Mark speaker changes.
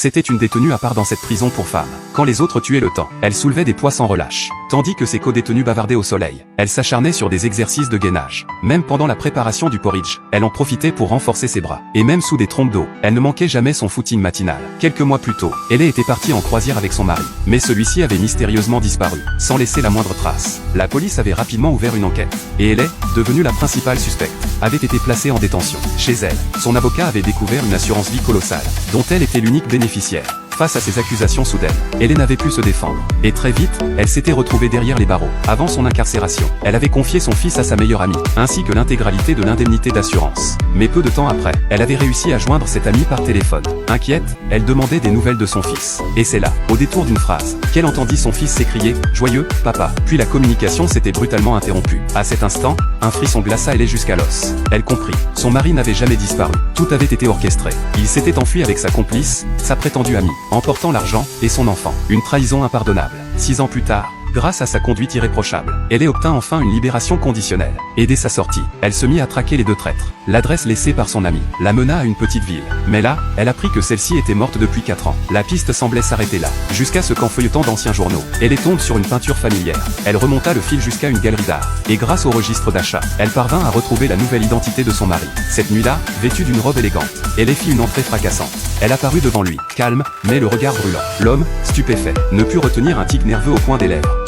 Speaker 1: C'était une détenue à part dans cette prison pour femmes. Quand les autres tuaient le temps, elle soulevait des poids sans relâche. Tandis que ses co-détenus bavardaient au soleil, elle s'acharnait sur des exercices de gainage. Même pendant la préparation du porridge, elle en profitait pour renforcer ses bras. Et même sous des trompes d'eau, elle ne manquait jamais son footing matinal. Quelques mois plus tôt, Ellie était partie en croisière avec son mari. Mais celui-ci avait mystérieusement disparu, sans laisser la moindre trace. La police avait rapidement ouvert une enquête. Et Ellie, devenue la principale suspecte, avait été placée en détention. Chez elle, son avocat avait découvert une assurance vie colossale, dont elle était l'unique bénéficiaire. Face à ces accusations soudaines, Ellie n'avait pu se défendre. Et très vite, elle s'était retrouvée derrière les barreaux. Avant son incarcération, elle avait confié son fils à sa meilleure amie, ainsi que l'intégralité de l'indemnité d'assurance. Mais peu de temps après, elle avait réussi à joindre cette amie par téléphone. Inquiète, elle demandait des nouvelles de son fils. Et c'est là, au détour d'une phrase, qu'elle entendit son fils s'écrier « Joyeux, papa ». Puis la communication s'était brutalement interrompue. À cet instant, un frisson glaça Ellie jusqu'à l'os. Elle comprit. Son mari n'avait jamais disparu. Tout avait été orchestré. Il s'était enfui avec sa complice, sa prétendue amie, emportant l'argent et son enfant. Une trahison impardonnable. 6 ans plus tard, grâce à sa conduite irréprochable, Ellie obtint enfin une libération conditionnelle. Et dès sa sortie, elle se mit à traquer les deux traîtres. L'adresse laissée par son ami la mena à une petite ville. Mais là, elle apprit que celle-ci était morte depuis 4 ans. La piste semblait s'arrêter là, jusqu'à ce qu'en feuilletant d'anciens journaux, Ellie tombe sur une peinture familière. Elle remonta le fil jusqu'à une galerie d'art. Et grâce au registre d'achat, elle parvint à retrouver la nouvelle identité de son mari. Cette nuit-là, vêtue d'une robe élégante, Ellie fit une entrée fracassante. Elle apparut devant lui, calme, mais le regard brûlant. L'homme, stupéfait, ne put retenir un tic nerveux au coin des lèvres.